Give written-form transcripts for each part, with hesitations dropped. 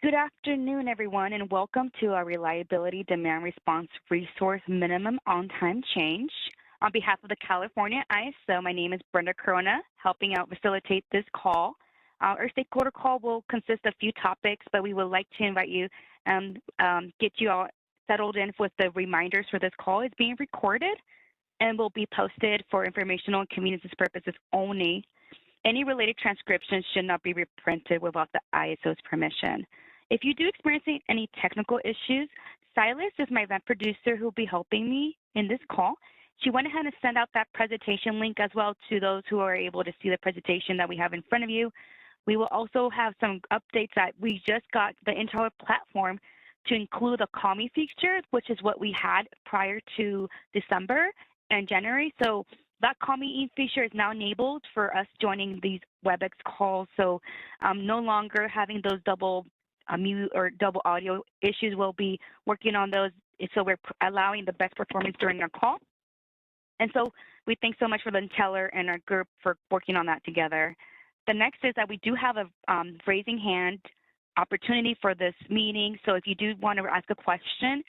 Good afternoon, everyone, and welcome to our Reliability Demand Response Resource Minimum On-Time Change. On behalf of the California ISO, my name is Brenda Corona, helping out facilitate this call. Our stakeholder call will consist of a few topics, but we would like to invite you and get you all settled in with the reminders for this call is being recorded and will be posted for informational and convenience purposes only. Any related transcriptions should not be reprinted without the ISO's permission. If you do experience any technical issues, Silas is my event producer who will be helping me in this call. She went ahead and sent out that presentation link as well to those who are able to see the presentation that we have in front of you. We will also have some updates that we just got the entire platform to include a call me feature, which is what we had prior to December and January. So that call me feature is now enabled for us joining these WebEx calls. So no longer having those double mute or double audio issues. We'll be working on those, so we're allowing the best performance during our call. And so we thank so much for the Teller and our group for working on that together. The next is that we do have a raising hand opportunity for this meeting. So if you do want to ask a question,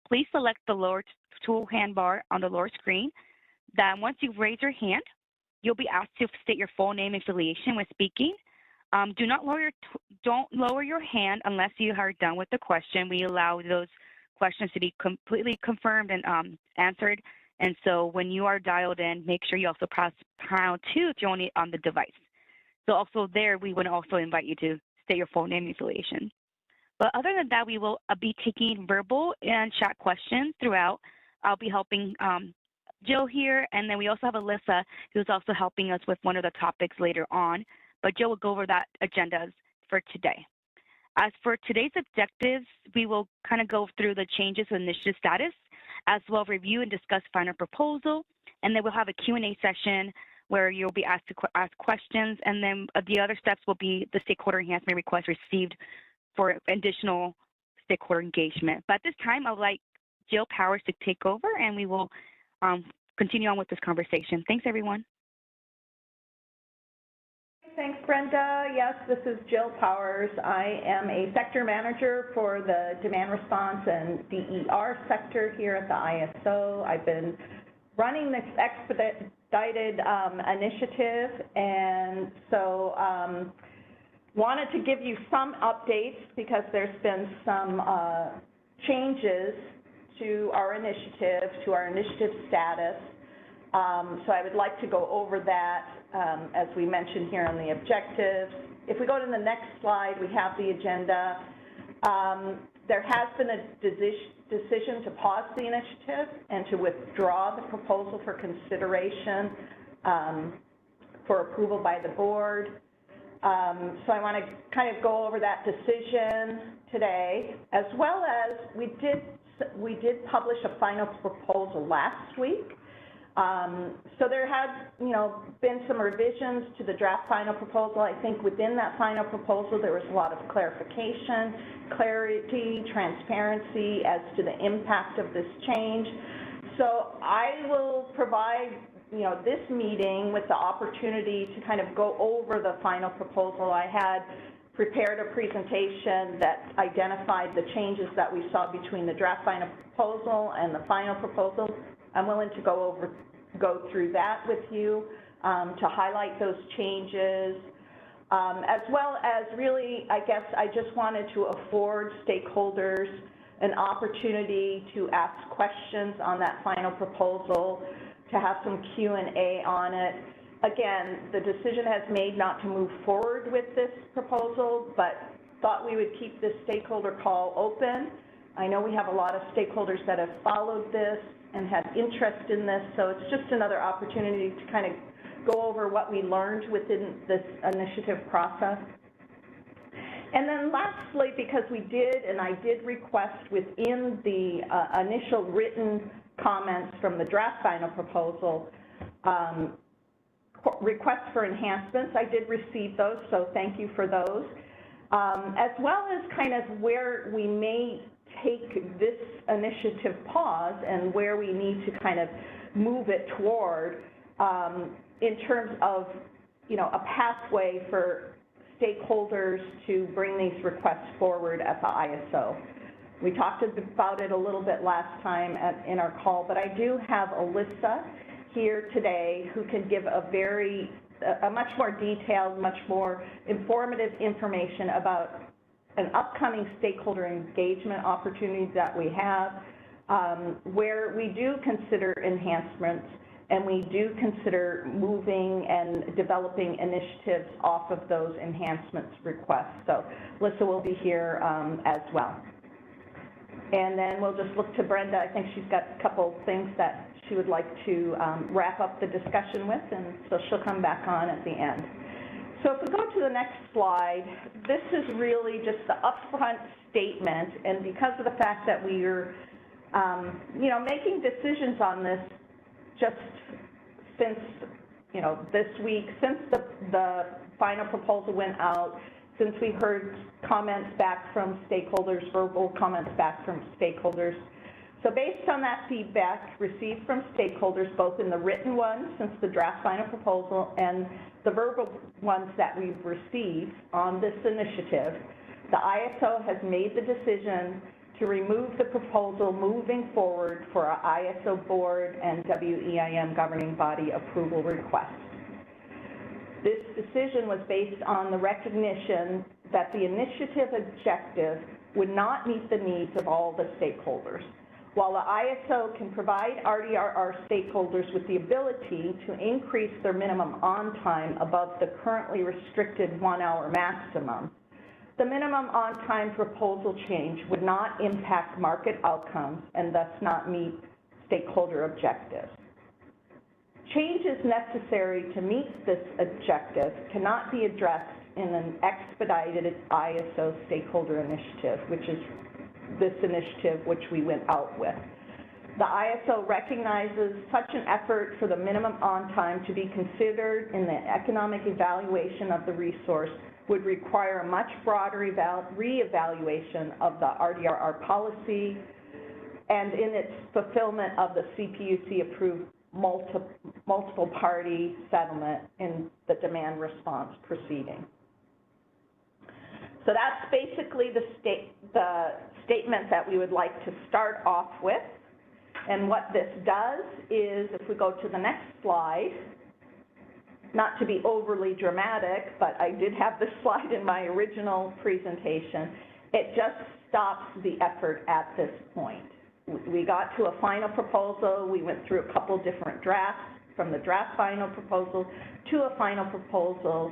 please select the lower tool hand bar on the lower screen. Then once you raise your hand, you'll be asked to state your full name and affiliation when speaking. Don't lower your hand unless you are done with the question. We allow those questions to be completely confirmed and answered. And so when you are dialed in, make sure you also press pound 2 if you're only on the device. So also there, we would also invite you to state your full name and affiliation. But other than that, we will be taking verbal and chat questions throughout. I'll be helping Jill here, and then we also have Alyssa, who's also helping us with one of the topics later on. But Jill will go over that agendas for today. As for today's objectives, we will kind of go through the changes in initiative status, as well as review and discuss final proposal, and then we'll have a Q&A session where you'll be asked to ask questions, and then the other steps will be the stakeholder enhancement request received for additional stakeholder engagement. But at this time, I would like Jill Powers to take over, and we will continue on with this conversation. Thanks, everyone. Thanks, Brenda. Yes, this is Jill Powers. I am a sector manager for the demand response and DER sector here at the ISO. I've been running this expedited initiative, and so wanted to give you some updates because there's been some changes to our initiative status. So I would like to go over that as we mentioned here on the objectives. If we go to the next slide, we have the agenda. There has been a decision to pause the initiative and to withdraw the proposal for consideration for approval by the board. So I want to kind of go over that decision today, as well as we did publish a final proposal last week. So there has, been some revisions to the draft final proposal. I think within that final proposal, there was a lot of clarification, clarity, transparency as to the impact of this change. So I will provide, this meeting with the opportunity to kind of go over the final proposal. I had prepared a presentation that identified the changes that we saw between the draft final proposal and the final proposal. I'm willing to go through that with you to highlight those changes, as well as really, I guess I just wanted to afford stakeholders an opportunity to ask questions on that final proposal, to have some Q&A on it. Again, the decision has made not to move forward with this proposal, but thought we would keep this stakeholder call open. I know we have a lot of stakeholders that have followed this and had interest in this, so it's just another opportunity to kind of go over what we learned within this initiative process. And then lastly, because we did, and I did request within the initial written comments from the draft final proposal, requests for enhancements, I did receive those, so thank you for those, as well as kind of where we may take this initiative pause and where we need to kind of move it toward in terms of, a pathway for stakeholders to bring these requests forward at the ISO. We talked about it a little bit last time in our call, but I do have Alyssa here today who can give a much more detailed, much more informative information about an upcoming stakeholder engagement opportunity that we have, where we do consider enhancements and we do consider moving and developing initiatives off of those enhancements requests. So Alyssa will be here as well. And then we'll just look to Brenda. I think she's got a couple things that she would like to wrap up the discussion with, and so she'll come back on at the end. So if we go to the next slide, this is really just the upfront statement, and because of the fact that we are, making decisions on this just since, this week, since the final proposal went out, since we heard comments back from stakeholders, verbal comments back from stakeholders. So based on that feedback received from stakeholders, both in the written ones since the draft final proposal and the verbal ones that we've received on this initiative, the ISO has made the decision to remove the proposal moving forward for our ISO board and WEIM governing body approval request. This decision was based on the recognition that the initiative objective would not meet the needs of all the stakeholders. While the ISO can provide RDRR stakeholders with the ability to increase their minimum on time above the currently restricted 1 hour maximum, the minimum on time proposal change would not impact market outcomes and thus not meet stakeholder objectives. Changes necessary to meet this objective cannot be addressed in an expedited ISO stakeholder initiative, which is this initiative which we went out with. The ISO recognizes such an effort for the minimum on time to be considered in the economic evaluation of the resource would require a much broader re-evaluation of the RDRR policy and in its fulfillment of the CPUC approved multiple party settlement in the demand response proceeding. So that's basically the statement that we would like to start off with. And what this does is, if we go to the next slide, not to be overly dramatic, but I did have this slide in my original presentation, it just stops the effort at this point. We got to a final proposal. We went through a couple different drafts, from the draft final proposal to a final proposal,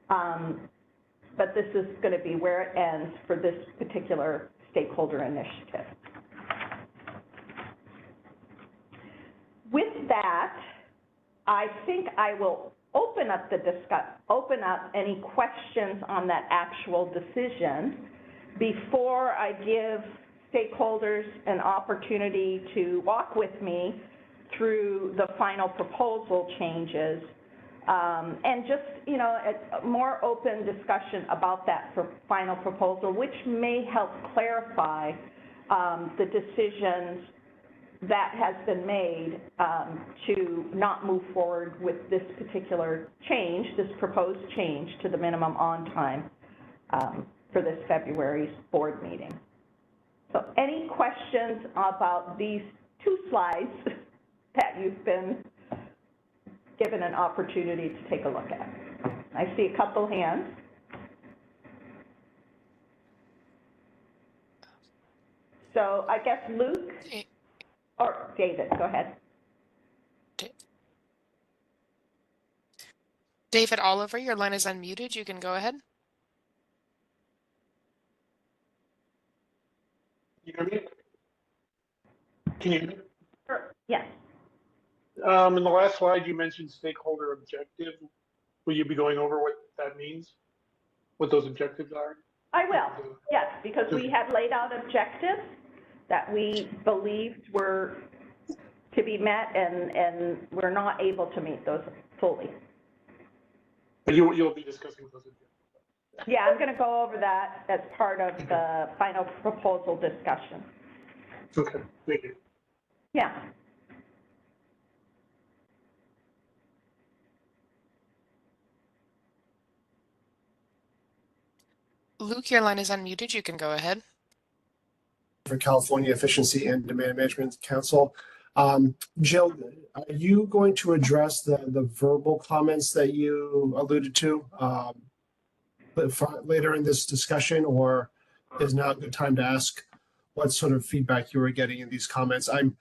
but this is going to be where it ends for this particular stakeholder initiative. With that, I think I will open up any questions on that actual decision before I give stakeholders an opportunity to walk with me through the final proposal changes and just, a more open discussion about that final proposal, which may help clarify the decisions that has been made to not move forward with this particular change, this proposed change to the minimum on time for this February's board meeting. So any questions about these two slides that you've been given an opportunity to take a look at? I see a couple hands. So I guess Luke or David, go ahead. David Oliver, your line is unmuted. You can go ahead. You hear me? Can you hear me? Sure. Yes. In the last slide, you mentioned stakeholder objective. Will you be going over what that means? What those objectives are? I will, yes, because we had laid out objectives that we believed were to be met, and we're not able to meet those fully. But you'll be discussing those objectives. Yeah, I'm going to go over that as part of the final proposal discussion. Okay, thank you. Yeah. Luke, your line is unmuted. You can go ahead. For California Efficiency and Demand Management Council. Jill, are you going to address the verbal comments that you alluded to later in this discussion, or is now a good time to ask what sort of feedback you were getting in these comments? I'm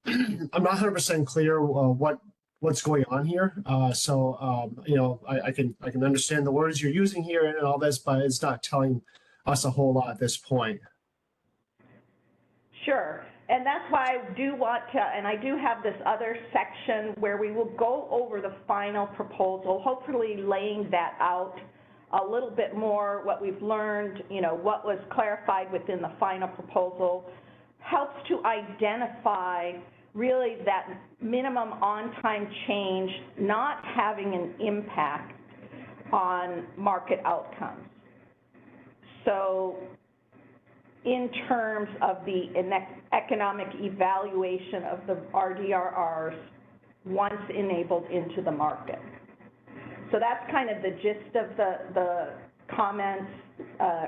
not 100% clear what's going on here. You know, I can understand the words you're using here and all this, but it's not telling us a whole lot at this point. Sure, and that's why I do want to, and I do have this other section where we will go over the final proposal, hopefully laying that out a little bit more, what we've learned, you know, what was clarified within the final proposal, helps to identify really that minimum on-time change not having an impact on market outcomes. So in terms of the economic evaluation of the RDRRs once enabled into the market. So that's kind of the gist of the comments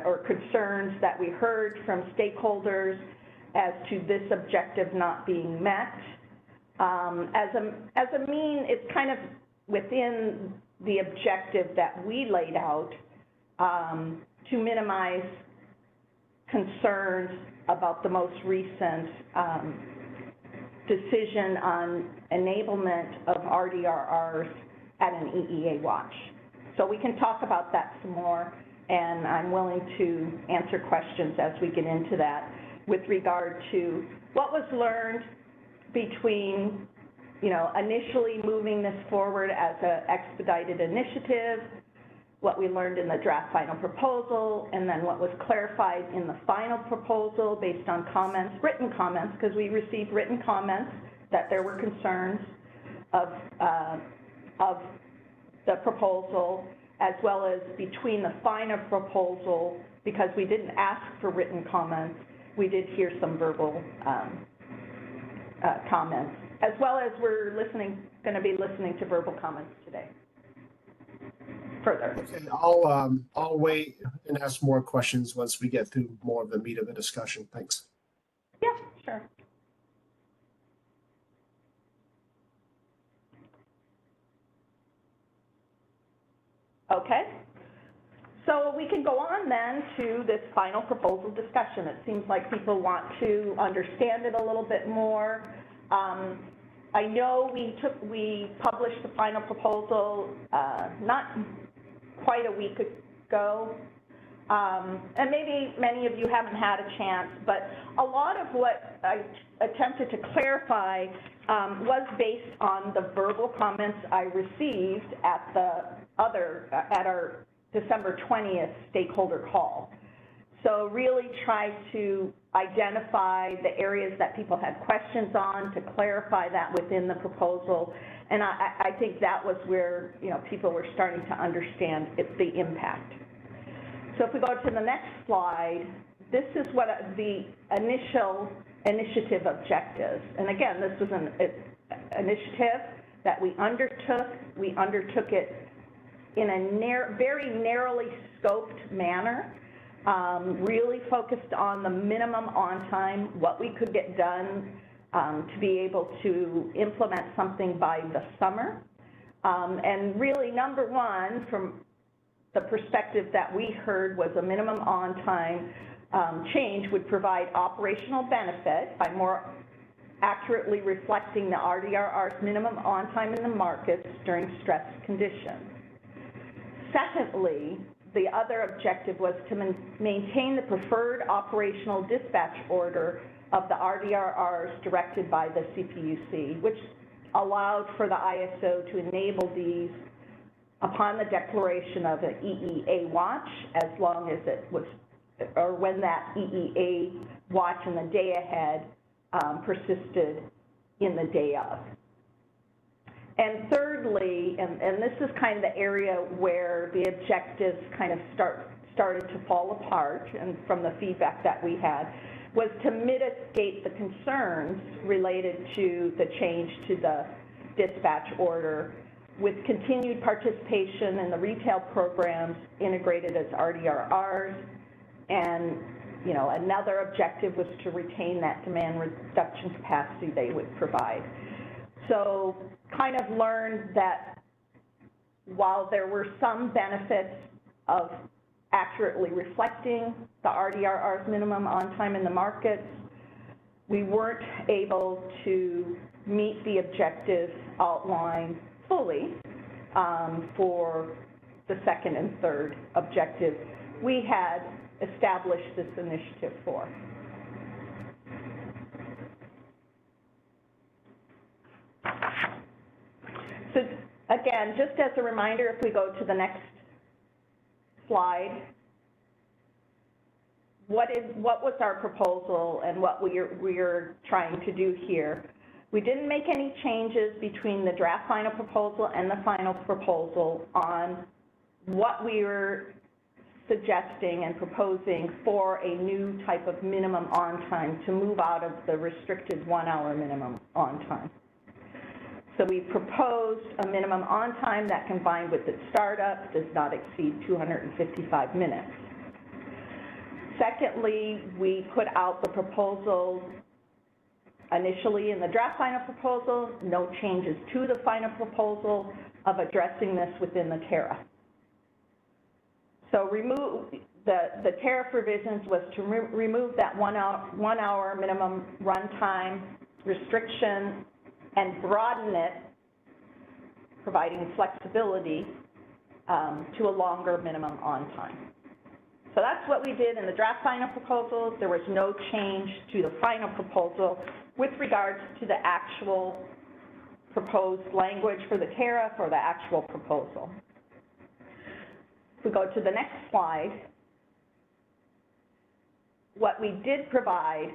or concerns that we heard from stakeholders as to this objective not being met. As a mean, it's kind of within the objective that we laid out to minimize concerns about the most recent decision on enablement of RDRRs at an EEA watch. So we can talk about that some more, and I'm willing to answer questions as we get into that with regard to what was learned between, you know, initially moving this forward as an expedited initiative, what we learned in the draft final proposal, and then what was clarified in the final proposal based on comments, written comments, because we received written comments that there were concerns of the proposal, as well as between the final proposal, because we didn't ask for written comments, we did hear some verbal comments, as well as we're going to be listening to verbal comments today. Further. Okay, I'll wait and ask more questions once we get through more of the meat of the discussion. Thanks. Yeah, sure. Okay. So we can go on then to this final proposal discussion. It seems like people want to understand it a little bit more. I know we published the final proposal not quite a week ago, and maybe many of you haven't had a chance, but a lot of what I attempted to clarify was based on the verbal comments I received at our December 20th stakeholder call. So really try to identify the areas that people had questions on, to clarify that within the proposal. And I think that was where, you know, people were starting to understand the impact. So if we go to the next slide, this is what the initial initiative objectives. And again, this was an initiative that we undertook. We undertook it in a very narrowly scoped manner, really focused on the minimum on time, what we could get done to be able to implement something by the summer. And really, number one, from the perspective that we heard, was a minimum on time change would provide operational benefit by more accurately reflecting the RDRR's minimum on time in the markets during stress conditions. Secondly, the other objective was to maintain the preferred operational dispatch order of the RDRRs directed by the CPUC, which allowed for the ISO to enable these upon the declaration of an EEA watch, as long as it was, or when that EEA watch in the day ahead persisted in the day of. And thirdly, and this is kind of the area where the objectives kind of started to fall apart, and from the feedback that we had, was to mitigate the concerns related to the change to the dispatch order with continued participation in the retail programs integrated as RDRRs, and another objective was to retain that demand reduction capacity they would provide. So kind of learned that while there were some benefits of accurately reflecting the RDRR's minimum on time in the markets, we weren't able to meet the objectives outlined fully for the second and third objective we had established this initiative for. So again, just as a reminder, if we go to the next slide, what was our proposal and what we're trying to do here? We didn't make any changes between the draft final proposal and the final proposal on what we were suggesting and proposing for a new type of minimum on time to move out of the restricted 1 hour minimum on time. So we proposed a minimum on time that, combined with its startup, does not exceed 255 minutes. Secondly, we put out the proposal initially in the draft final proposal, no changes to the final proposal, of addressing this within the tariff. So the tariff revisions was to remove that 1 hour minimum runtime restriction and broaden it, providing flexibility to a longer minimum on time. So that's what we did in the draft final proposal. There was no change to the final proposal with regards to the actual proposed language for the tariff or the actual proposal. If we go to the next slide, what we did provide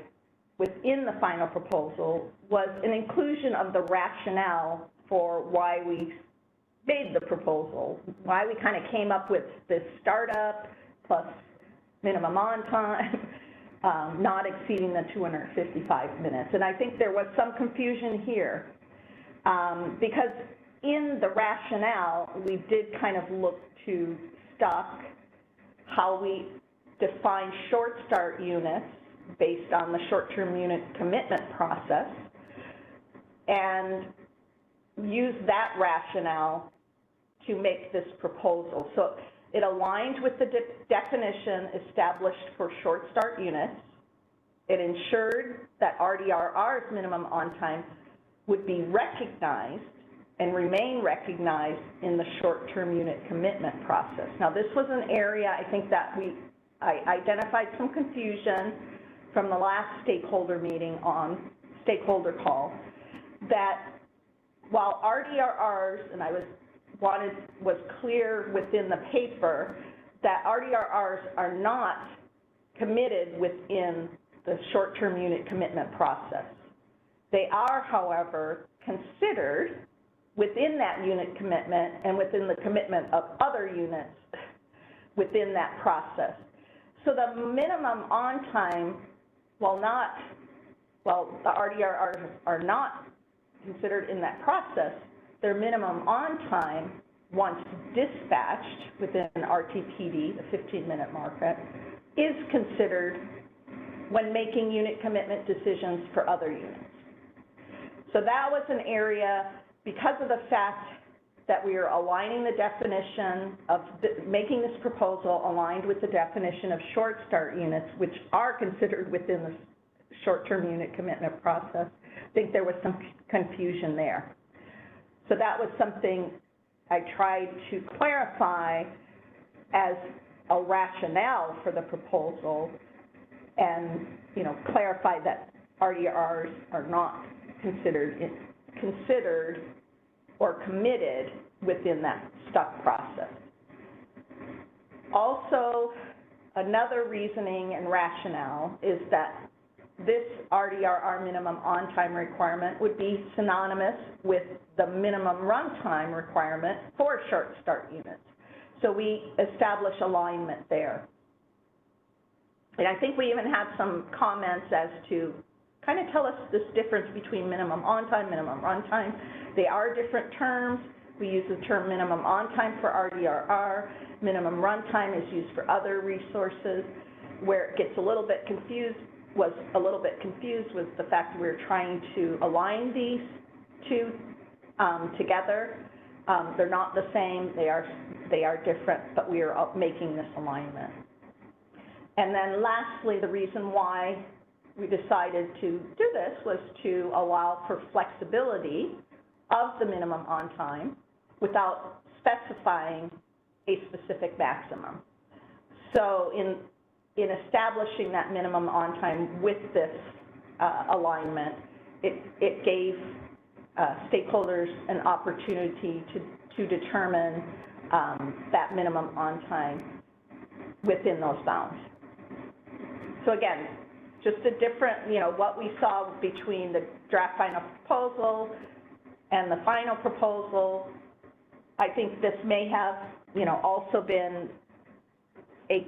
within the final proposal was an inclusion of the rationale for why we made the proposal, why we kind of came up with this startup plus minimum on time, not exceeding the 255 minutes. And I think there was some confusion here because in the rationale, we did kind of look to stock how we define short start units based on the short-term unit commitment process and use that rationale to make this proposal. So it aligned with the definition established for short start units. It ensured that RDRR's minimum on time would be recognized and remain recognized in the short-term unit commitment process. Now, this was an area I think that I identified some confusion from the last stakeholder meeting on stakeholder call, that while RDRRs, and was clear within the paper that RDRRs are not committed within the short-term unit commitment process. They are, however, considered within that unit commitment and within the commitment of other units within that process. So the minimum on time, while the RDRRs are not considered in that process, their minimum on time, once dispatched within RTPD, the 15-minute market, is considered when making unit commitment decisions for other units. So that was an area, because of the fact that we are aligning the definition of making this proposal aligned with the definition of short start units, which are considered within the short-term unit commitment process. I think there was some confusion there. So that was something I tried to clarify as a rationale for the proposal, and clarify that RDRs are not considered or committed within that stuck process. Also, another reasoning and rationale is that this RDRR minimum on-time requirement would be synonymous with the minimum runtime requirement for short start units. So we establish alignment there. And I think we even had some comments as to tell us this difference between minimum on-time, minimum runtime. They are different terms. We use the term minimum on time for RDRR. Minimum runtime is used for other resources. Where it gets a little bit confused was the fact that we're trying to align these two together. They're not the same, they are different, but we are making this alignment. And then lastly, the reason why we decided to do this was to allow for flexibility of the minimum on time without specifying a specific maximum. So in establishing that minimum on time with this alignment, it gave stakeholders an opportunity to determine that minimum on time within those bounds. So again, just a different, what we saw between the draft final proposal and the final proposal. I think this may have, also been a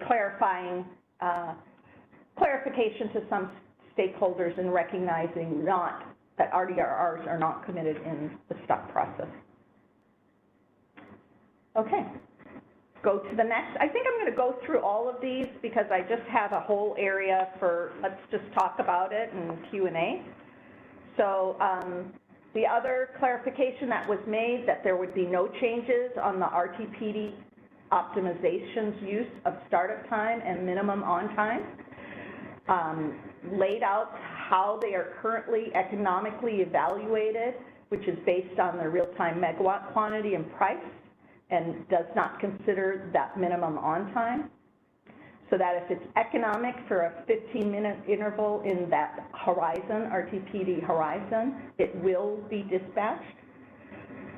clarification to some stakeholders in recognizing that RDRRs are not committed in the STUC process. Okay, go to the next. I think I'm going to go through all of these because I just have a whole area for, let's just talk about it and Q&A. So the other clarification that was made, that there would be no changes on the RTPD optimization's use of startup time and minimum on time, laid out how they are currently economically evaluated, which is based on the real-time megawatt quantity and price, and does not consider that minimum on time. So that if it's economic for a 15-minute interval in that horizon, RTPD horizon, it will be dispatched.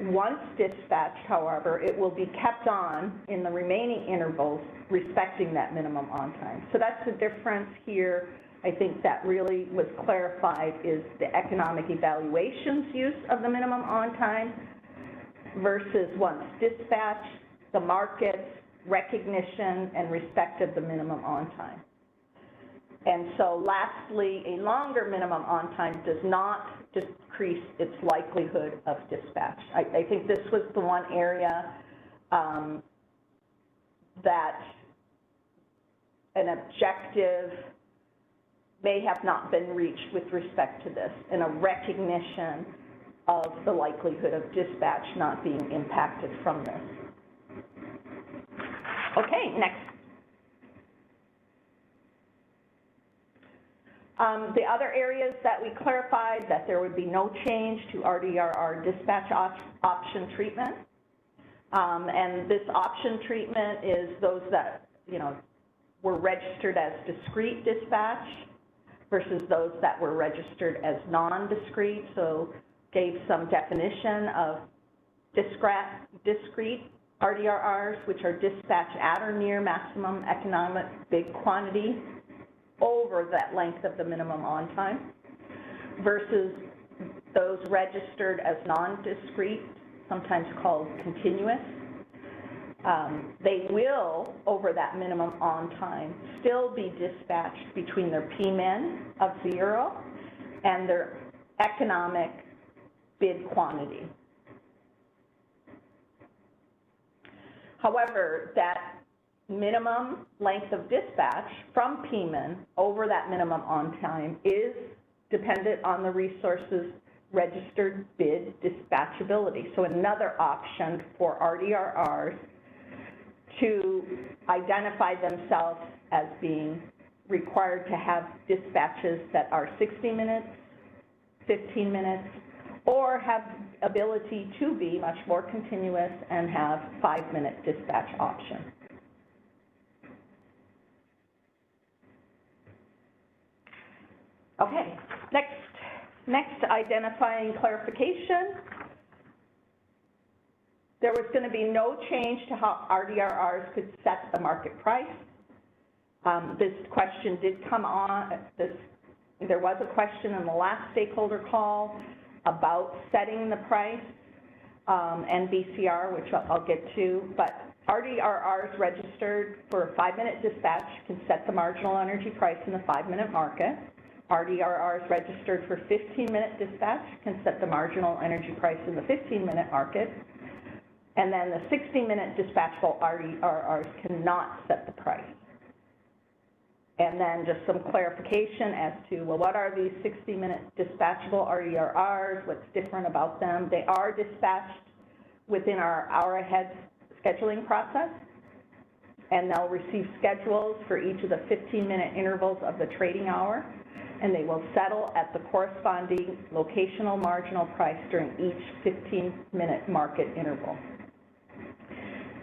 Once dispatched, however, it will be kept on in the remaining intervals respecting that minimum on time. So that's the difference here. I think that really was clarified is the economic evaluations use of the minimum on time versus once dispatched, the market's recognition and respect of the minimum on time. And so lastly, a longer minimum on time does not decrease its likelihood of dispatch. I think this was the one area that an objective may have not been reached with respect to this, and a recognition of the likelihood of dispatch not being impacted from this. Okay, next. The other areas that we clarified, that there would be no change to RDRR dispatch option treatment. And this option treatment is those that, were registered as discrete dispatch versus those that were registered as non-discrete. So gave some definition of discrete RDRRs, which are dispatched at or near maximum economic bid quantity over that length of the minimum on time, versus those registered as non-discrete, sometimes called continuous. They will, over that minimum on time, still be dispatched between their PMIN of 0 and their economic bid quantity. However, that minimum length of dispatch from PMIN over that minimum on time is dependent on the resource's registered bid dispatchability. So another option for RDRRs to identify themselves as being required to have dispatches that are 60 minutes, 15 minutes, or have ability to be much more continuous and have 5-minute dispatch option. Okay, next identifying clarification. There was going to be no change to how RDRRs could set the market price. This question did come on, there was a question in the last stakeholder call about setting the price and BCR, which I'll get to, but RDRRs registered for a 5-minute dispatch can set the marginal energy price in the 5-minute market. RDRRs registered for 15-minute dispatch can set the marginal energy price in the 15-minute market. And then the 60-minute dispatchable RDRRs cannot set the price. And then just some clarification as to, well, what are these 60-minute dispatchable RDRRs? What's different about them? They are dispatched within our hour-ahead scheduling process, and they'll receive schedules for each of the 15-minute intervals of the trading hour, and they will settle at the corresponding locational marginal price during each 15-minute market interval.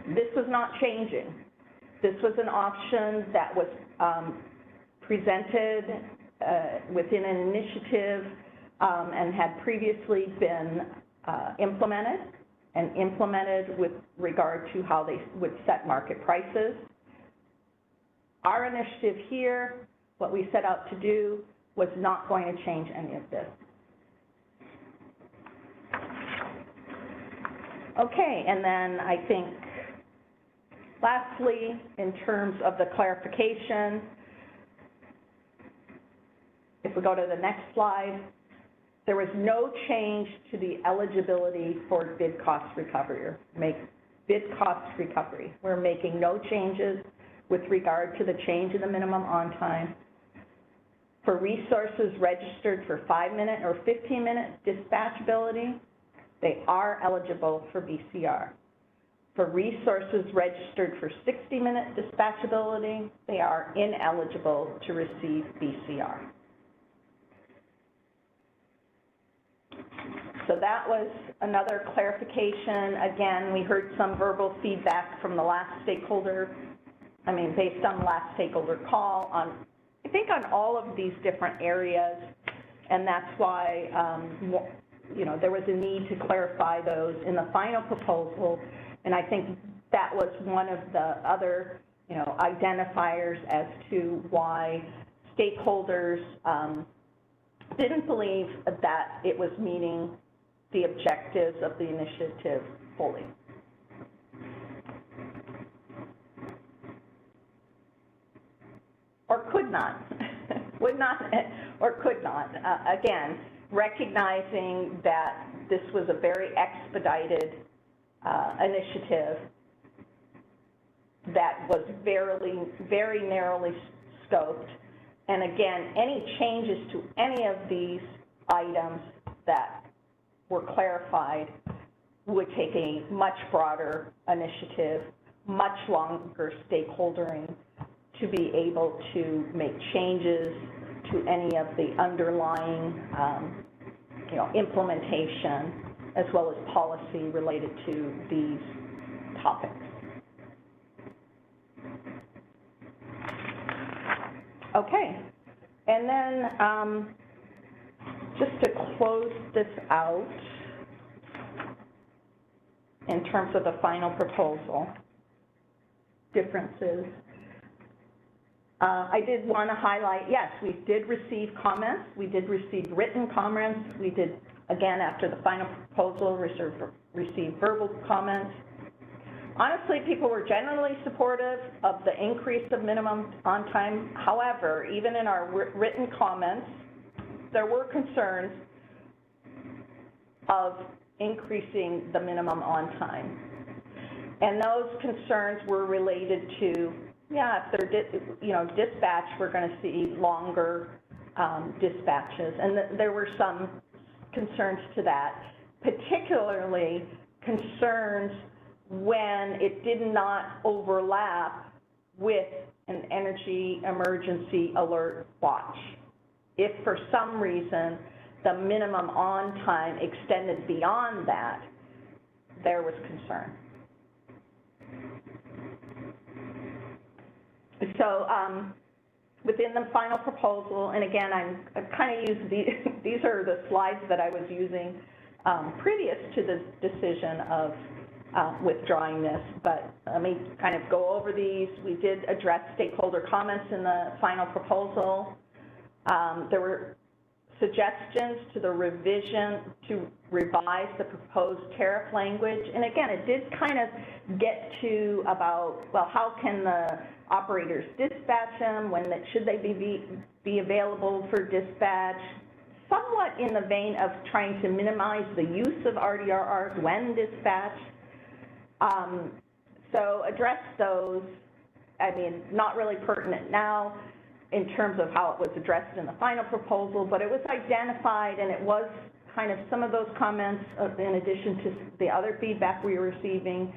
This was not changing. This was an option that was presented within an initiative and had previously been implemented with regard to how they would set market prices. Our initiative here, what we set out to do, was not going to change any of this. Okay, and then I think lastly, in terms of the clarification, if we go to the next slide, there was no change to the eligibility for bid cost recovery bid cost recovery. We're making no changes with regard to the change in the minimum on time. For resources registered for 5-minute or 15-minute dispatchability, they are eligible for BCR. For resources registered for 60-minute dispatchability, they are ineligible to receive BCR. So that was another clarification. Again, we heard some verbal feedback from the last stakeholder, based on the last stakeholder call on, I think, on all of these different areas, and that's why, there was a need to clarify those in the final proposal, and I think that was one of the other, identifiers as to why stakeholders didn't believe that it was meeting the objectives of the initiative fully. Or could not, would not, or could not. Again, recognizing that this was a very expedited initiative that was very narrowly scoped. And again, any changes to any of these items that were clarified would take a much broader initiative, much longer stakeholdering to be able to make changes to any of the underlying, implementation as well as policy related to these topics. Okay, and then just to close this out in terms of the final proposal differences, I did want to highlight, yes, we did receive comments. We did receive written comments. We did, again, after the final proposal, receive verbal comments. Honestly, people were generally supportive of the increase of minimum on time. However, even in our written comments, there were concerns of increasing the minimum on time. And those concerns were related to, if they're, dispatch, we're going to see longer dispatches. And there were some concerns to that, particularly concerns when it did not overlap with an energy emergency alert watch. If for some reason the minimum on time extended beyond that, there was concern. So within the final proposal, and again, I kind of used these are the slides that I was using previous to the decision of withdrawing this, but let me kind of go over these. We did address stakeholder comments in the final proposal. There were suggestions to the revision to revise the proposed tariff language, and again, it did kind of get to about, well, how can the operators dispatch them, should they be available for dispatch, somewhat in the vein of trying to minimize the use of RDRRs when dispatched. So address those, I mean, not really pertinent now in terms of how it was addressed in the final proposal, but it was identified, and it was kind of some of those comments, in addition to the other feedback we were receiving,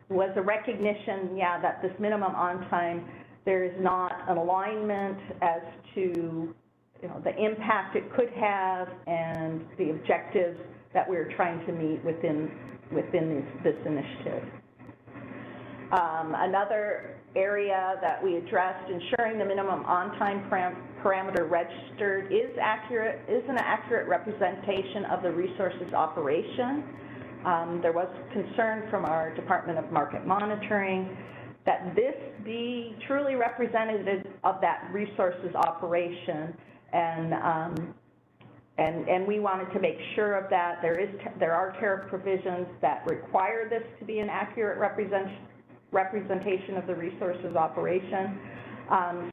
was a recognition, yeah, that this minimum on time, there is not an alignment as to, you know, the impact it could have and the objectives that we're trying to meet within this initiative. Another area that we addressed, ensuring the minimum on-time parameter registered is an accurate representation of the resources operation. There was concern from our Department of Market Monitoring that this be truly representative of that resources operation, and we wanted to make sure of that. There are tariff provisions that require this to be an accurate representation of the resources operation.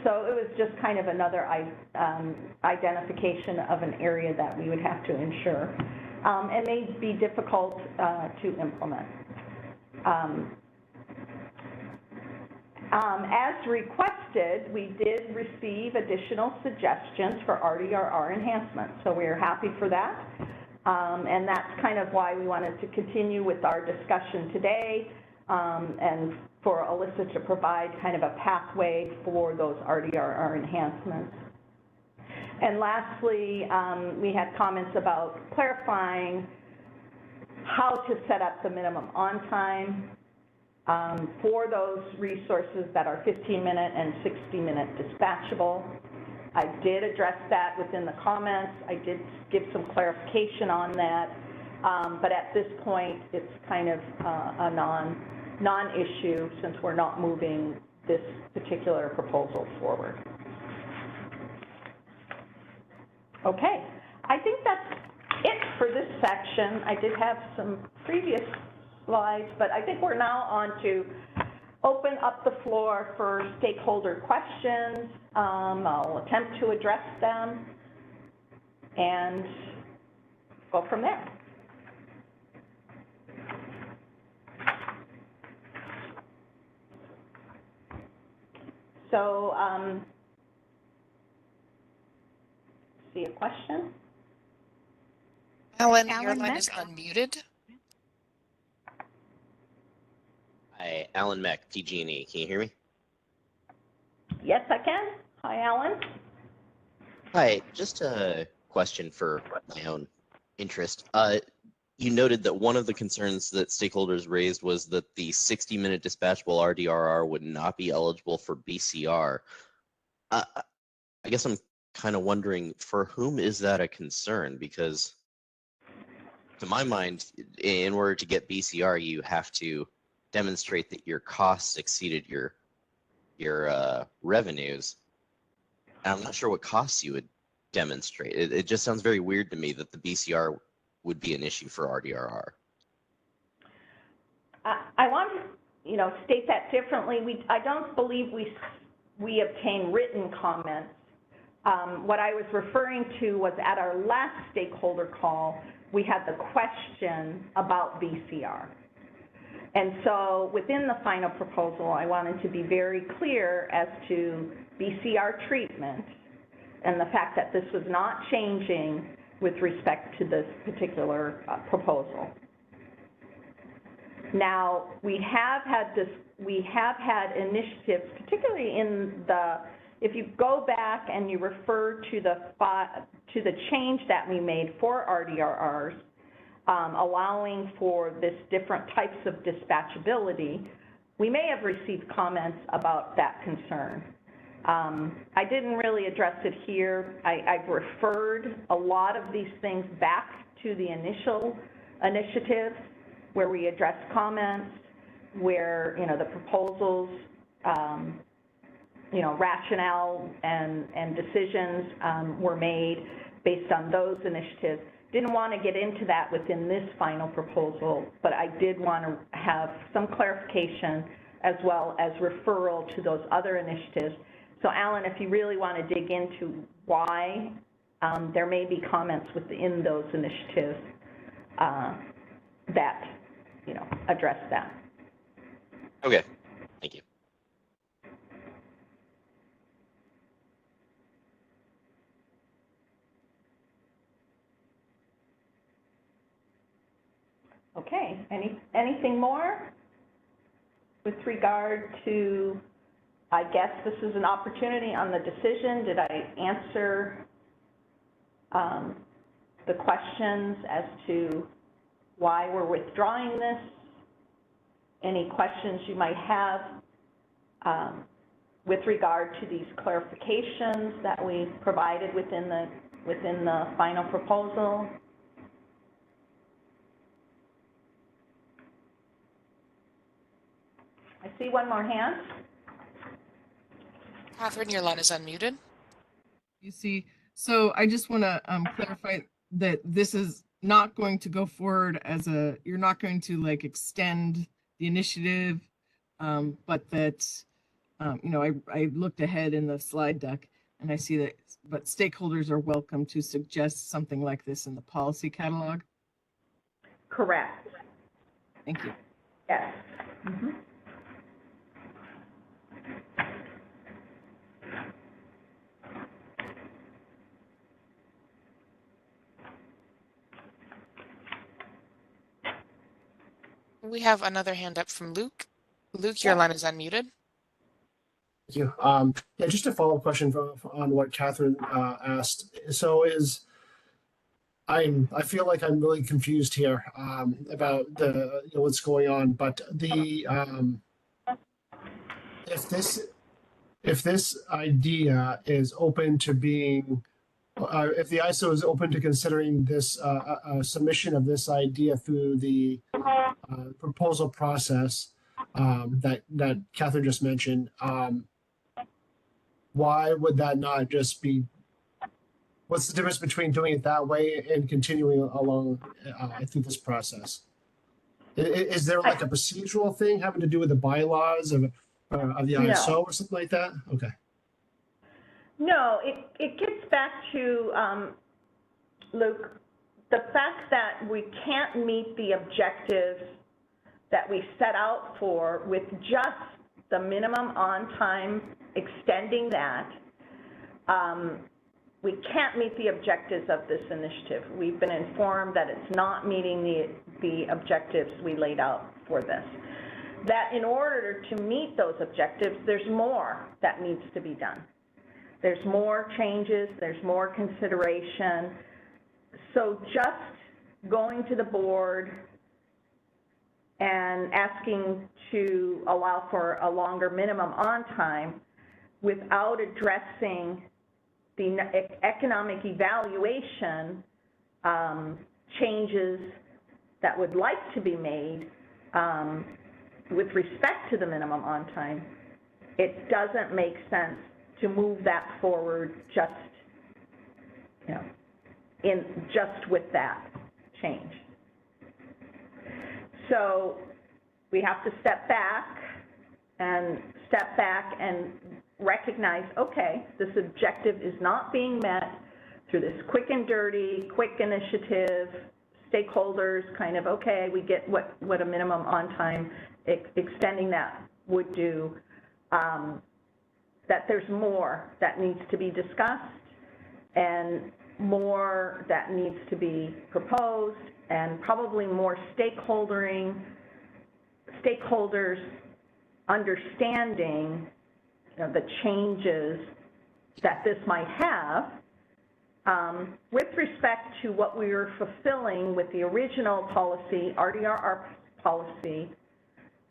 So it was just kind of another identification of an area that we would have to ensure. It may be difficult to implement. As requested, we did receive additional suggestions for RDRR enhancements, so we are happy for that. And that's kind of why we wanted to continue with our discussion today, and for Alyssa to provide kind of a pathway for those RDRR enhancements. And lastly, we had comments about clarifying how to set up the minimum on time for those resources that are 15-minute and 60-minute dispatchable. I did address that within the comments. I did give some clarification on that, but at this point, it's kind of a non-issue since we're not moving this particular proposal forward. Okay, I think that's it for this section. I did have some previous slides, but I think we're now on to open up the floor for stakeholder questions. I'll attempt to address them and go from there. So, see a question? Alan, your line is unmuted. Hi, Alan Meck, PG&E. Can you hear me? Yes, I can. Hi, Alan. Hi, just a question for my own interest. You noted that one of the concerns that stakeholders raised was that the 60-minute dispatchable RDRR would not be eligible for BCR. I guess I'm kind of wondering, for whom is that a concern? Because to my mind, in order to get BCR, you have to demonstrate that your costs exceeded your revenues. And I'm not sure what costs you would demonstrate. It just sounds very weird to me that the BCR would be an issue for RDRR. I want to, state that differently. I don't believe we obtain written comments. What I was referring to was at our last stakeholder call, we had the question about BCR. And so within the final proposal, I wanted to be very clear as to BCR treatment and the fact that this was not changing with respect to this particular proposal. Now, we have had initiatives, particularly in if you go back and you refer to the change that we made for RDRRs, allowing for this different types of dispatchability, we may have received comments about that concern. I didn't really address it here. I've referred a lot of these things back to the initial initiative where we addressed comments, where, the proposals, rationale and decisions were made based on those initiatives. Didn't want to get into that within this final proposal, but I did want to have some clarification as well as referral to those other initiatives. So Alan, if you really want to dig into why there may be comments within those initiatives that, address that. Okay, thank you. Okay, anything more with regard to, I guess this is an opportunity on the decision. Did I answer the questions as to why we're withdrawing this? Any questions you might have with regard to these clarifications that we provided within the final proposal? I see one more hand. Catherine, your line is unmuted. You see, so I just want to clarify that this is not going to go forward as you're not going to like extend the initiative, but that, I looked ahead in the slide deck and I see that, but stakeholders are welcome to suggest something like this in the policy catalog. Correct. Thank you. Yes. Mm-hmm. We have another hand up from Luke. Luke, your line is unmuted. Thank you. Yeah, just a follow-up question on what Catherine asked. So I feel like I'm really confused here about what's going on. But if this idea is open to being, if the ISO is open to considering this submission of this idea through the proposal process that Catherine just mentioned, why would that not just be? What's the difference between doing it that way and continuing along through this process? Is there like a procedural thing having to do with the bylaws of the ISO or something like that? Okay. No, it gets back to, Luke, the fact that we can't meet the objectives that we set out for with just the minimum on time, extending that. We can't meet the objectives of this initiative. We've been informed that it's not meeting the objectives we laid out for this. That in order to meet those objectives, there's more that needs to be done. There's more changes, there's more consideration. So just going to the board and asking to allow for a longer minimum on time without addressing the economic evaluation changes that would like to be made with respect to the minimum on time, it doesn't make sense to move that forward just, just with that change. So we have to step back and recognize, okay, this objective is not being met through this quick and dirty, quick initiative, stakeholders kind of, okay, we get what a minimum on time extending that would do, that there's more that needs to be discussed and more that needs to be proposed and probably more stakeholders understanding the changes that this might have with respect to what we were fulfilling with the original policy, RDRR policy,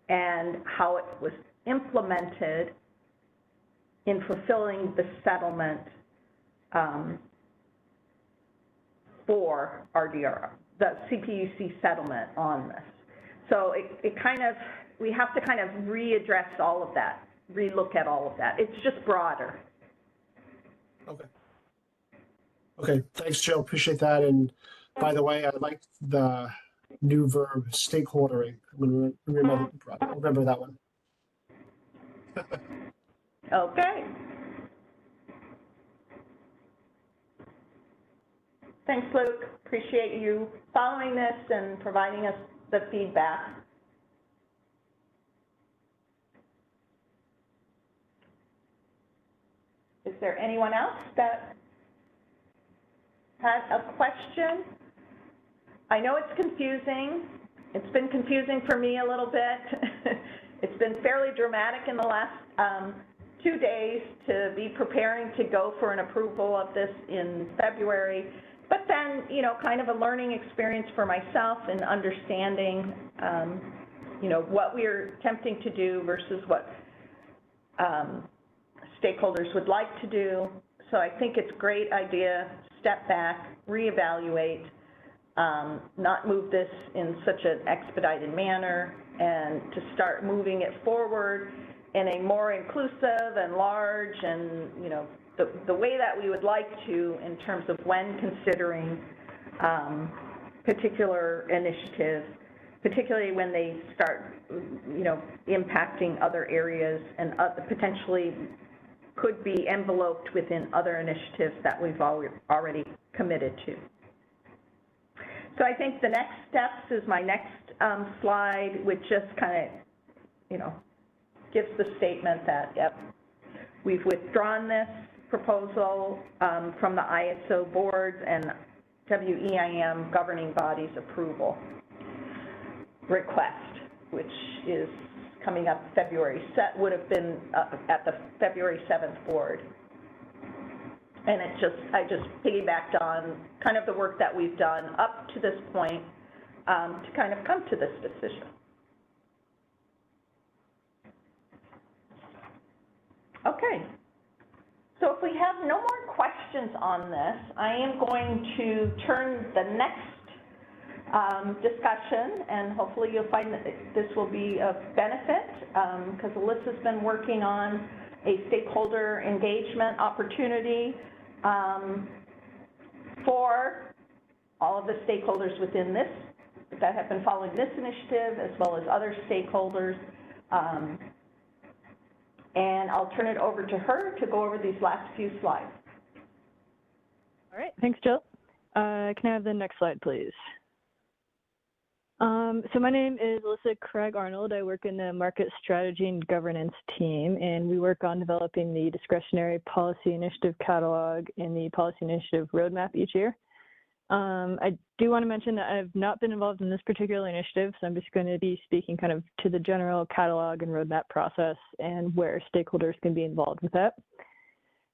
and how it was implemented in fulfilling the settlement for RDRR, the CPUC settlement on this. So we have to kind of readdress all of that, relook at all of that. It's just broader. Okay. Okay, thanks, Jill. Appreciate that. And by the way, I like the new verb, stakeholdering. I'm going to remember that one. Okay. Thanks, Luke. Appreciate you following this and providing us the feedback. there anyone else that has a question? I know it's confusing. It's been confusing for me a little bit. It's been fairly dramatic in the last 2 days to be preparing to go for an approval of this in February, but then, you know, kind of a learning experience for myself in understanding, you know, what we're attempting to do versus what stakeholders would like to do. So I think it's a great idea, step back, reevaluate, not move this in such an expedited manner, and to start moving it forward in a more inclusive and large and, you know, the way that we would like to in terms of when considering particular initiatives, particularly when they start, you know, impacting other areas and potentially could be enveloped within other initiatives that we've already committed to. So I think the next steps is my next slide, which just kind of, you know, gives the statement that, yep, we've withdrawn this proposal from the ISO boards and WEIM governing bodies approval request, which is coming up February, would have been at the February 7th board. And I just piggybacked on kind of the work that we've done up to this point to kind of come to this decision. Okay, so if we have no more questions on this, I am going to turn the next discussion, and hopefully you'll find that this will be of benefit, because Alyssa's been working on a stakeholder engagement opportunity for all of the stakeholders within this, that have been following this initiative, as well as other stakeholders. And I'll turn it over to her to go over these last few slides. All right, thanks, Jill. Can I have the next slide, please? So my name is Alyssa Craig-Arnold. I work in the Market Strategy and Governance team, and we work on developing the Discretionary Policy Initiative Catalog and the Policy Initiative Roadmap each year. I do want to mention that I've not been involved in this particular initiative, so I'm just going to be speaking kind of to the general catalog and roadmap process and where stakeholders can be involved with that.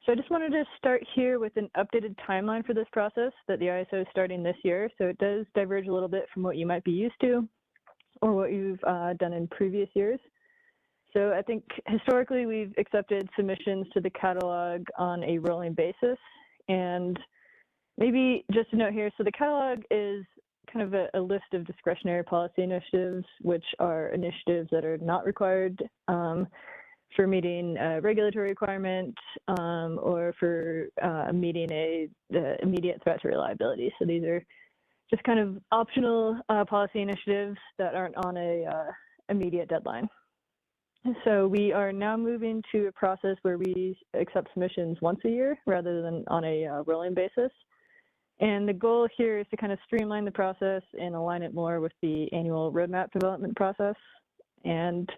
So I just wanted to start here with an updated timeline for this process that the ISO is starting this year. So it does diverge a little bit from what you might be used to or what you've done in previous years. So I think historically we've accepted submissions to the catalog on a rolling basis. And maybe just a note here, so the catalog is kind of a list of discretionary policy initiatives, which are initiatives that are not required for meeting a regulatory requirement or for meeting the immediate threat to reliability. So these are just kind of optional policy initiatives that aren't on a immediate deadline. So we are now moving to a process where we accept submissions once a year rather than on a rolling basis. And the goal here is to kind of streamline the process and align it more with the annual roadmap development process. And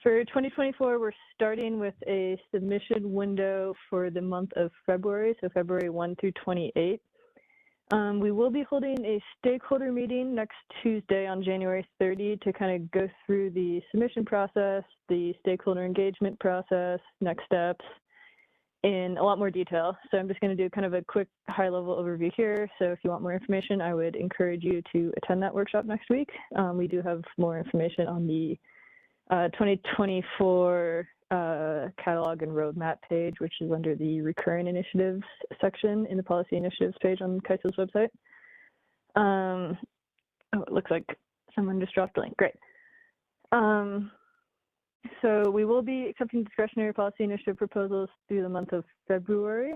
for 2024, we're starting with a submission window for the month of February, so February 1 through 28. We will be holding a stakeholder meeting next Tuesday on January 30 to kind of go through the submission process, the stakeholder engagement process, next steps, in a lot more detail. So I'm just going to do kind of a quick high-level overview here. So if you want more information, I would encourage you to attend that workshop next week. We do have more information on the 2024 catalog and roadmap page, which is under the recurring initiatives section in the policy initiatives page on CAISO's website. Oh, it looks like someone just dropped a link. Great. So we will be accepting discretionary policy initiative proposals through the month of February.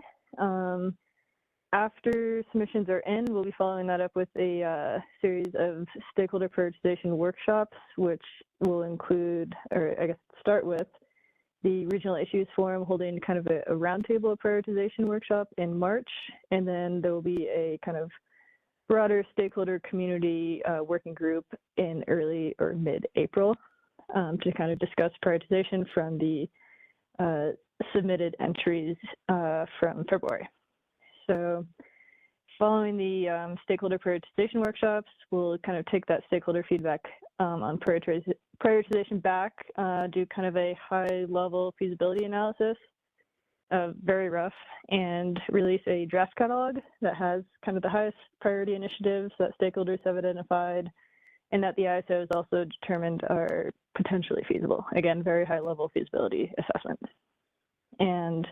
After submissions are in, we'll be following that up with a series of stakeholder prioritization workshops, which will include, or I guess start with, the Regional Issues Forum holding kind of a roundtable prioritization workshop in March, and then there will be a kind of broader stakeholder community working group in early or mid-April to kind of discuss prioritization from the submitted entries from February. So following the stakeholder prioritization workshops, we'll kind of take that stakeholder feedback on prioritization back, do kind of a high-level feasibility analysis, very rough, and release a draft catalog that has kind of the highest priority initiatives that stakeholders have identified and that the ISO has also determined are potentially feasible. Again, very high-level feasibility assessments. And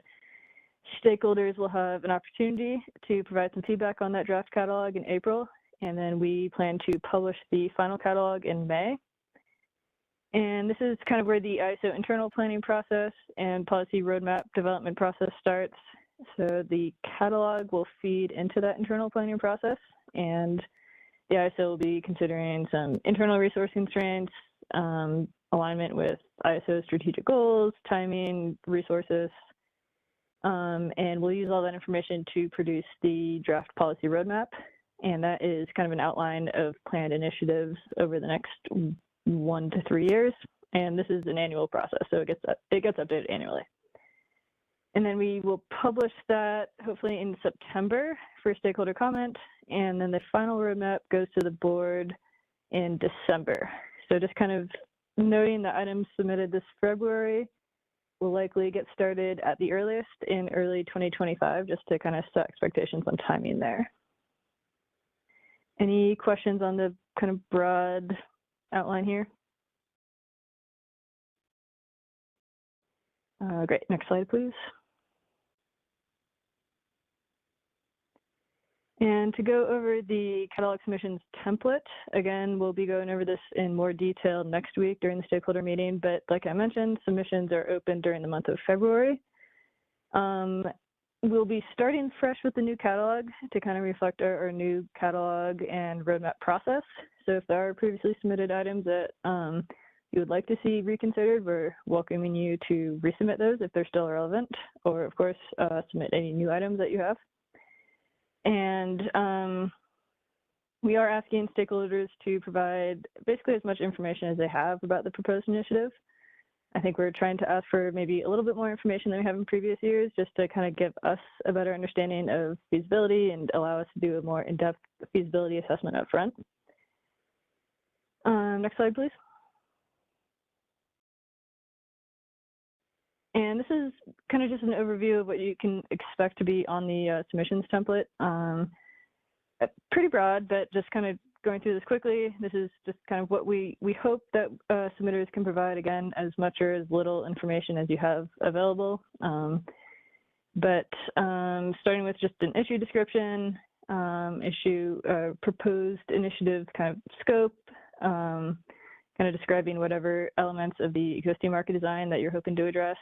stakeholders will have an opportunity to provide some feedback on that draft catalog in April, and then we plan to publish the final catalog in May. And this is kind of where the ISO internal planning process and policy roadmap development process starts. So the catalog will feed into that internal planning process, and the ISO will be considering some internal resource constraints, alignment with ISO strategic goals, timing, resources, and we'll use all that information to produce the draft policy roadmap. And that is kind of an outline of planned initiatives over the next 1 to 3 years. And this is an annual process, so it gets updated annually. And then we will publish that hopefully in September for stakeholder comment. And then the final roadmap goes to the board in December. So just kind of noting the items submitted this February will likely get started at the earliest in early 2025, just to kind of set expectations on timing there. Any questions on the kind of broad outline here? Great, next slide, please. And to go over the catalog submissions template, again, we'll be going over this in more detail next week during the stakeholder meeting, but like I mentioned, submissions are open during the month of February. We'll be starting fresh with the new catalog to kind of reflect our new catalog and roadmap process. So if there are previously submitted items that you would like to see reconsidered, we're welcoming you to resubmit those if they're still relevant, or of course, submit any new items that you have. And we are asking stakeholders to provide basically as much information as they have about the proposed initiative. I think we're trying to ask for maybe a little bit more information than we have in previous years, just to kind of give us a better understanding of feasibility and allow us to do a more in-depth feasibility assessment up front. Next slide, please. And this is kind of just an overview of what you can expect to be on the submissions template. Pretty broad, but just kind of going through this quickly. This is just kind of what we hope that submitters can provide, again, as much or as little information as you have available. But starting with just an issue description, proposed initiative kind of scope, kind of describing whatever elements of the existing market design that you're hoping to address.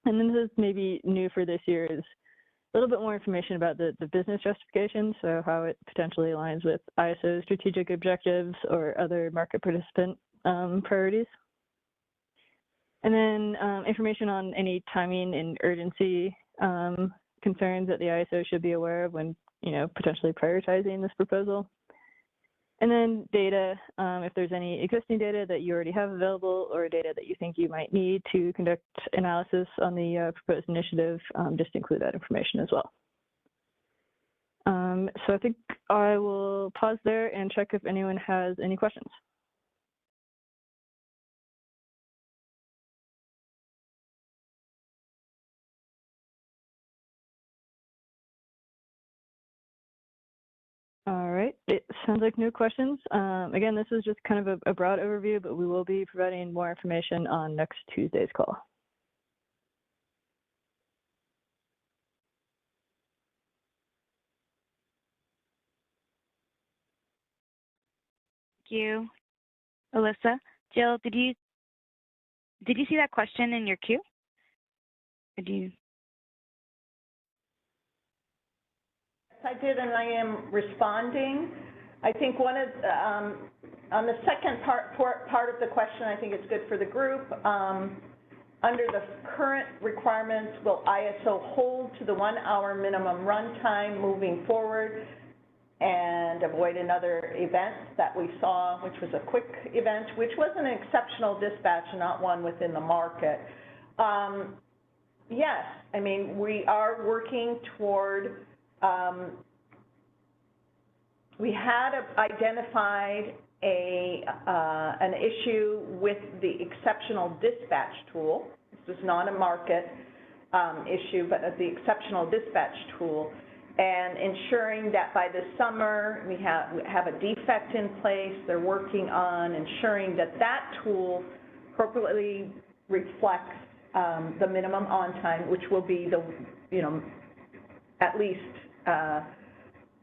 And then this is maybe new for this year is a little bit more information about the business justification, so how it potentially aligns with ISO strategic objectives or other market participant priorities. And then information on any timing and urgency concerns that the ISO should be aware of when, potentially prioritizing this proposal. And then data, if there's any existing data that you already have available or data that you think you might need to conduct analysis on the proposed initiative, just include that information as well. So I think I will pause there and check if anyone has any questions. All right, it sounds like no questions. Again, this is just kind of a broad overview, but we will be providing more information on next Tuesday's call. Thank you, Alyssa. Jill, did you see that question in your queue? Did you? I did, and I am responding. I think one of on the second part of the question, I think it's good for the group. Under the current requirements, will ISO hold to the 1 hour minimum runtime moving forward and avoid another event that we saw, which was a quick event, which was an exceptional dispatch, not one within the market. Yes, I mean, we are working toward, we had identified an issue with the exceptional dispatch tool. This is not a market issue, but the exceptional dispatch tool, and ensuring that by the summer we have a defect in place. They're working on ensuring that that tool appropriately reflects the minimum on time, which will be the, you know, at least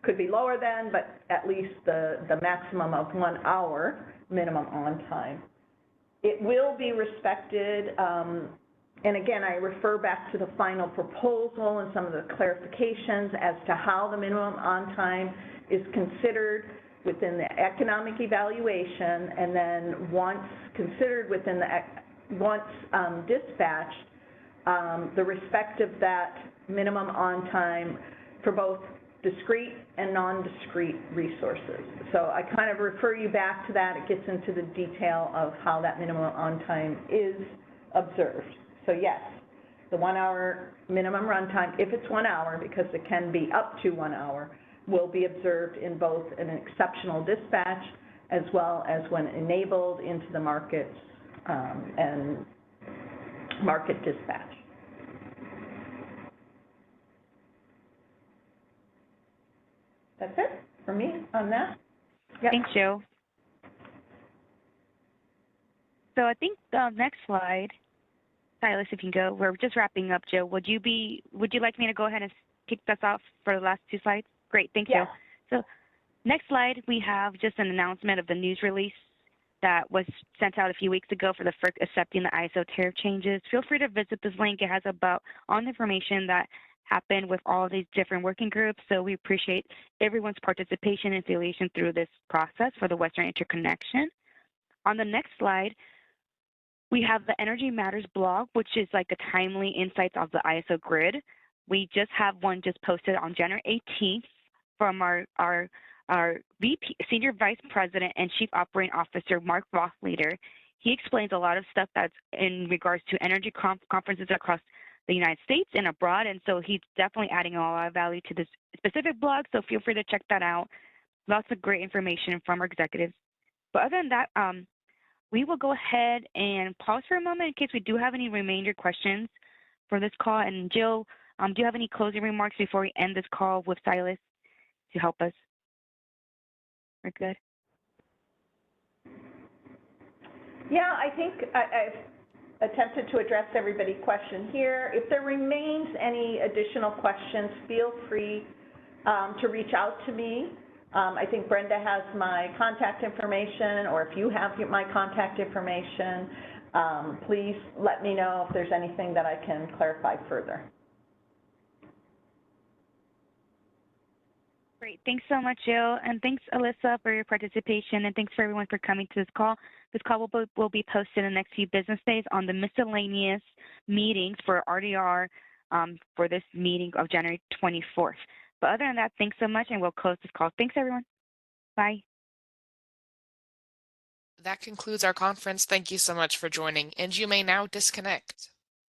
could be lower than, but at least the maximum of 1 hour minimum on time. It will be respected, and again, I refer back to the final proposal and some of the clarifications as to how the minimum on time is considered within the economic evaluation, and then once considered within the, dispatched, the respect of that minimum on time for both discrete and non-discrete resources. So I kind of refer you back to that. It gets into the detail of how that minimum on time is observed. So yes, the 1 hour minimum runtime, if it's 1 hour, because it can be up to 1 hour, will be observed in both an exceptional dispatch as well as when enabled into the markets and market dispatch. That's it for me on that. Yep. Thanks, Jill. So I think the next slide, Silas, if you can go, we're just wrapping up, Jill. Would you like me to go ahead and kick us off for the last 2 slides? Great, thank you. So next slide, we have just an announcement of the news release that was sent out a few weeks ago for the FERC accepting the ISO tariff changes. Feel free to visit this link. It has about all the information that happened with all these different working groups. So we appreciate everyone's participation and affiliation through this process for the Western Interconnection. On the next slide, we have the Energy Matters blog, which is like the timely insights of the ISO grid. We just have one just posted on January 18th from our VP, Senior Vice President and Chief Operating Officer, Mark Rothleader. He explains a lot of stuff that's in regards to energy conferences across the United States and abroad, and so he's definitely adding a lot of value to this specific blog, so feel free to check that out. Lots of great information from our executives. But other than that, we will go ahead and pause for a moment in case we do have any remainder questions for this call. And Jill, do you have any closing remarks before we end this call with Silas to help us? We're good. Yeah, I think I've attempted to address everybody's question here. If there remains any additional questions, feel free to reach out to me. I think Brenda has my contact information, or if you have my contact information, please let me know if there's anything that I can clarify further. Great. Thanks so much, Jill. And thanks, Alyssa, for your participation. And thanks for everyone for coming to this call. This call will be posted in the next few business days on the miscellaneous meetings for RDR for this meeting of January 24th. But other than that, thanks so much, and we'll close this call. Thanks, everyone. Bye. That concludes our conference. Thank you so much for joining, and you may now disconnect.